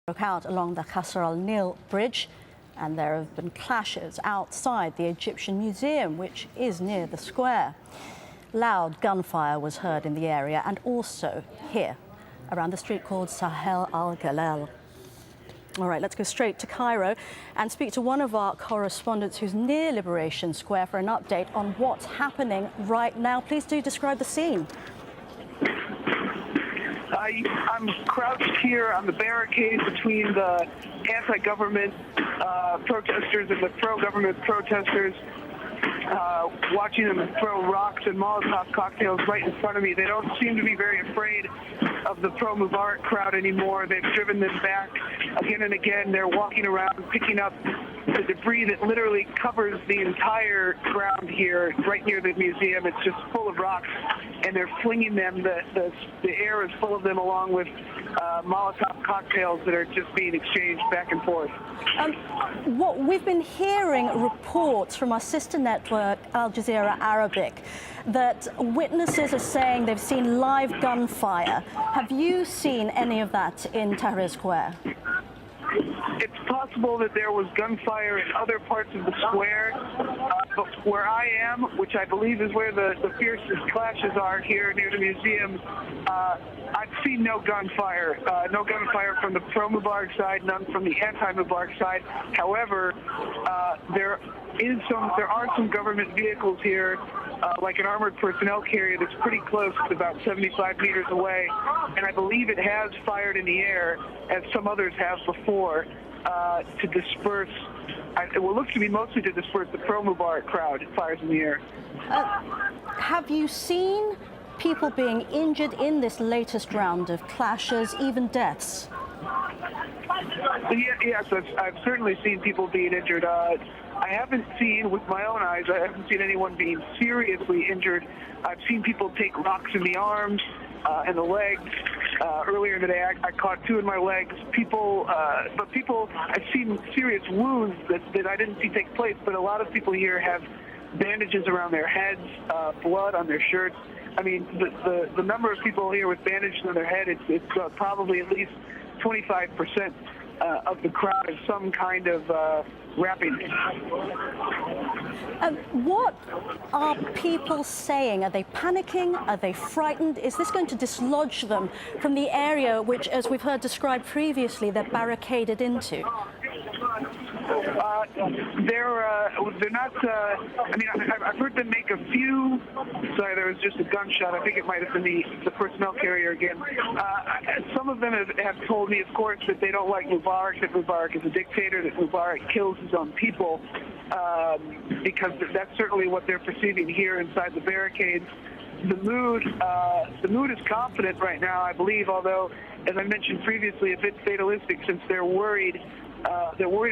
Broke out along the Qasr al-Nil bridge, and there have been clashes outside the Egyptian Museum, which is near the square. Loud gunfire was heard in the area and also here around the street called Sahel al-Galal. All right, let's go straight to Cairo and speak to one of our correspondents who's near Liberation Square for an update on what's happening right now. Please do describe the scene. I'm crouched here on the barricade between the anti-government protesters and the pro-government protesters, watching them throw rocks and Molotov cocktails right in front of me. They don't seem to be very afraid of the pro-Mubarak crowd anymore. They've driven them back again and again. They're walking around picking up the debris that literally covers the entire ground here right near the museum. It's just full of rocks, and they're flinging them. The air is full of them, along with Molotov cocktails that are just being exchanged back and forth. What we've been hearing reports from our sister network, Al Jazeera Arabic, that witnesses are saying they've seen live gunfire. Have you seen any of that in Tahrir Square? It's possible that there was gunfire in other parts of the square, but where I am, which I believe is where the fiercest clashes are here near the museum, I've seen no gunfire. No gunfire from the pro-Mubarak side, none from the anti-Mubarak side. However, there are some government vehicles here, like an armored personnel carrier that's pretty close, about 75 meters away, and I believe it has fired in the air, as some others have before, to disperse. It will look to be mostly to disperse the pro-Mubarak crowd. It fires in the air. Have you seen people being injured in this latest round of clashes, even deaths? Yes, I've certainly seen people being injured. I haven't seen, with my own eyes, I haven't seen anyone being seriously injured. I've seen people take rocks in the arms and the legs. Earlier in the day, I caught two in my legs. I've seen serious wounds that I didn't see take place, but a lot of people here have bandages around their heads, blood on their shirts. I mean, the number of people here with bandages on their head, it's probably at least 25% of the crowd is some kind of wrapping. What are people saying? Are they panicking? Are they frightened? Is this going to dislodge them from the area which, as we've heard described previously, they're barricaded into? They're not. I mean, I've heard them make a few. Sorry, there was just a gunshot. I think it might have been the personnel carrier again. Some of them have told me, of course, that they don't like Mubarak, that Mubarak is a dictator, that Mubarak kills his own people, because that's certainly what they're perceiving here inside the barricades. The mood is confident right now, I believe, although, as I mentioned previously, a bit fatalistic, since they're worried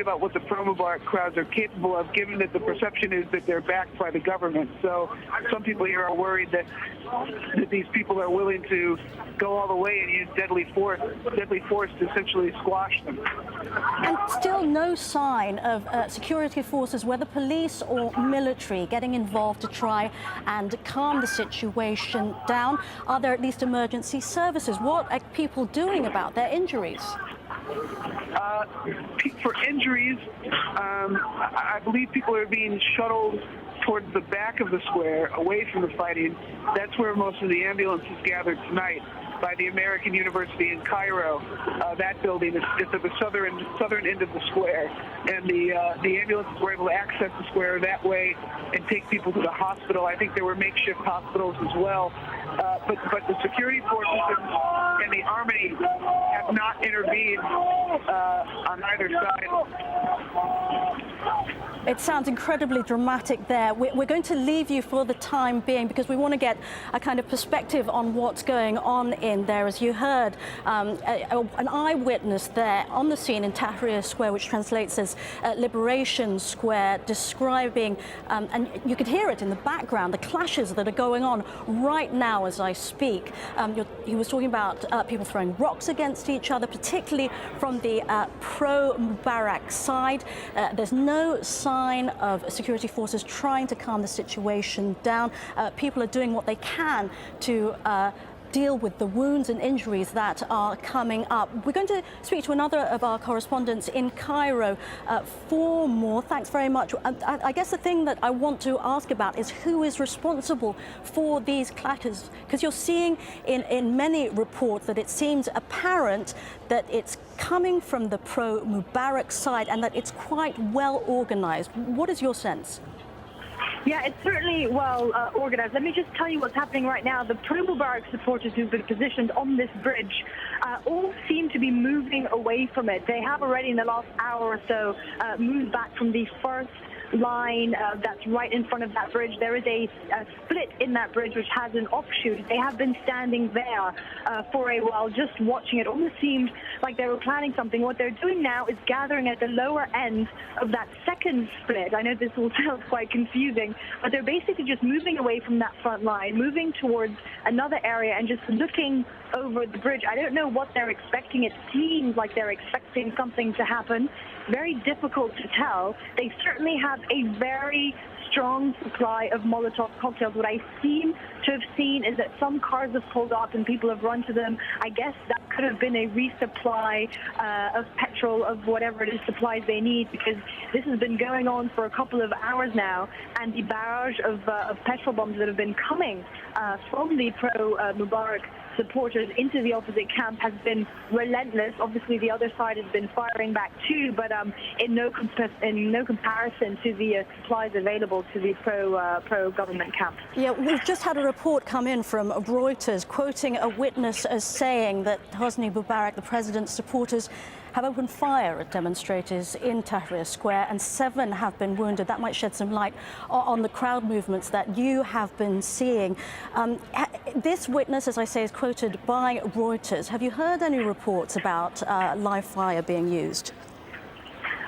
about what the pro-Mubarak crowds are capable of, given that the perception is that they're backed by the government. So some people here are worried that these people are willing to go all the way and use deadly force to essentially squash them. And still no sign of security forces, whether police or military, getting involved to try and calm the situation down. Are there at least emergency services? What are people doing about their injuries? For injuries, I believe people are being shuttled towards the back of the square, away from the fighting. That's where most of the ambulances gathered tonight, by the American University in Cairo. That building is at the southern end of the square, and the ambulances were able to access the square that way and take people to the hospital. I think there were makeshift hospitals as well. But the security forces and the army have not intervened on either side. It sounds incredibly dramatic there. We're going to leave you for the time being because we want to get a kind of perspective on what's going on in there. As you heard, an eyewitness there on the scene in Tahrir Square, which translates as Liberation Square, describing, and you could hear it in the background, the clashes that are going on right now as I speak. He was talking about people throwing rocks against each other, particularly from the pro-Mubarak side. There's no sign of security forces trying to calm the situation down. People are doing what they can to deal with the wounds and injuries that are coming up. We're going to speak to another of our correspondents in Cairo for more. Thanks very much. I guess the thing that I want to ask about is who is responsible for these clashes, because you're seeing in many reports that it seems apparent that it's coming from the pro-Mubarak side and that it's quite well organized. What is your sense? Yeah, it's certainly well organized. Let me just tell you what's happening right now. The pro-Mubarak supporters who've been positioned on this bridge all seem to be moving away from it. They have already in the last hour or so moved back from the first line that's right in front of that bridge. There is a split in that bridge which has an offshoot. They have been standing there for a while just watching. It almost seemed like they were planning something. What they're doing now is gathering at the lower end of that second split. I know this all sounds quite confusing, but they're basically just moving away from that front line, moving towards another area and just looking over the bridge. I don't know what they're expecting. It seems like they're expecting something to happen. Very difficult to tell. They certainly have a very strong supply of Molotov cocktails. What I seem to have seen is that some cars have pulled up and people have run to them. I guess that could have been a resupply of petrol, of whatever it is, supplies they need, because this has been going on for a couple of hours now, and the barrage of petrol bombs that have been coming from the pro-Mubarak supporters into the opposite camp has been relentless. Obviously, the other side has been firing back too, but in no comparison to the supplies available to the pro-government camp. Yeah, we've just had a report come in from Reuters quoting a witness as saying that Hosni Mubarak, the president's supporters, have opened fire at demonstrators in Tahrir Square and 7 have been wounded. That might shed some light on the crowd movements that you have been seeing. This witness, as I say, is quoted by Reuters. Have you heard any reports about live fire being used?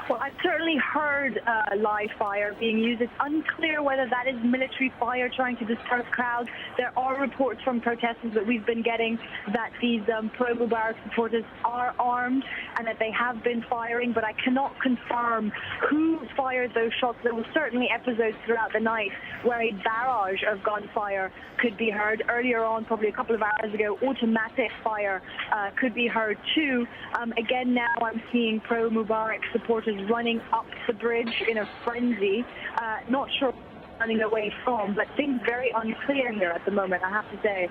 Well, I've certainly heard live fire being used. It's unclear whether that is military fire trying to disperse crowds. There are reports from protesters that we've been getting that these pro-Mubarak supporters are armed and that they have been firing, but I cannot confirm who fired those shots. There were certainly episodes throughout the night where a barrage of gunfire could be heard. Earlier on, probably a couple of hours ago, automatic fire could be heard too. Again, now I'm seeing pro-Mubarak supporters running up the bridge in a frenzy. Not sure running away from, but things very unclear here at the moment, I have to say.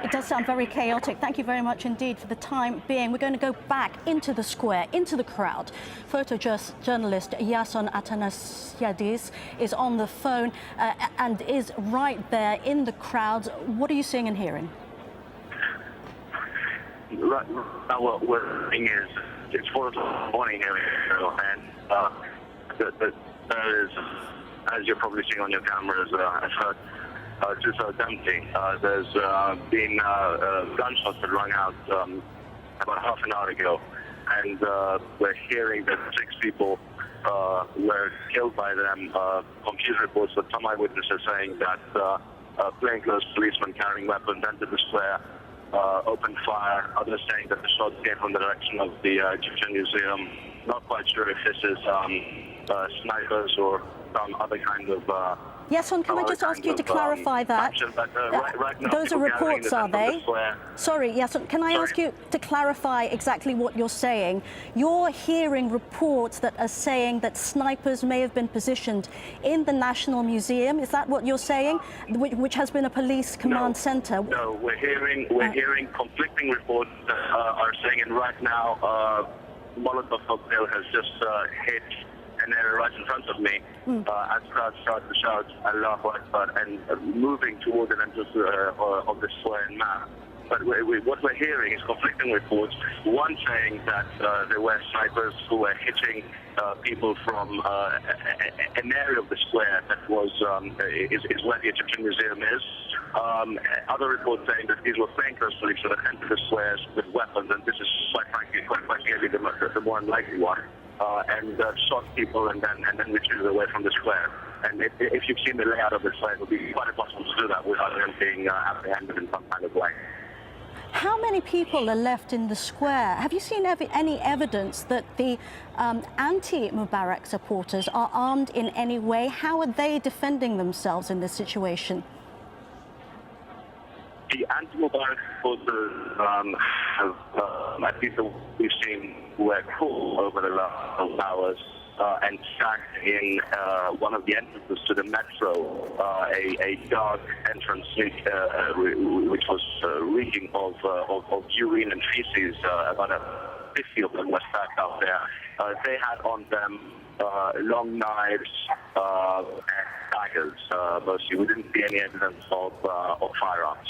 It does sound very chaotic. Thank you very much indeed for the time being. We're going to go back into the square, into the crowd. Photojournalist Yason Atanasiadis is on the phone and is right there in the crowd. What are you seeing and hearing? Right now, what we're seeing is it's 4 o'clock in the morning here, and there is, as you're probably seeing on your cameras, just empty. There's been gunshots that rang out about half an hour ago, and we're hearing that 6 people were killed by them. Confused reports that some eyewitnesses saying that plainclothes policemen carrying weapons entered the square, opened fire. Others saying that the shots came from the direction of the Egyptian Museum. Not quite sure if this is snipers or some other kind of... Yason, can I just ask you to clarify that? Right now, those are reports, are they? Sorry, Yason, can I ask you to clarify exactly what you're saying? You're hearing reports that are saying that snipers may have been positioned in the National Museum. Is that what you're saying? Which has been a police command center? No, we're hearing conflicting reports that are saying, and right now, Molotov cocktail has just hit an area right in front of me, as crowds start to shout Allahu Akbar and moving toward the entrance of the square in mass. But what we're hearing is conflicting reports. One saying that there were snipers who were hitting people from an area of the square that was is where the Egyptian Museum is. Other reports saying that these were plainclothes police that entered the squares with weapons, and this is quite frankly quite clearly the more unlikely one. And shot people and then retreated away from the square. And if you've seen the layout of the square, it would be quite impossible to do that without them being apprehended in some kind of way. How many people are left in the square? Have you seen any evidence that the anti-Mubarak supporters are armed in any way? How are they defending themselves in this situation? The anti-Mubarak supporters have, at least we've seen, were cool over the last 12 hours and sat in one of the entrances to the metro, a dark entrance which was reeking of urine and feces. About 50 of them were stacked out there. They had on them long knives and daggers, mostly. We didn't see any evidence of firearms.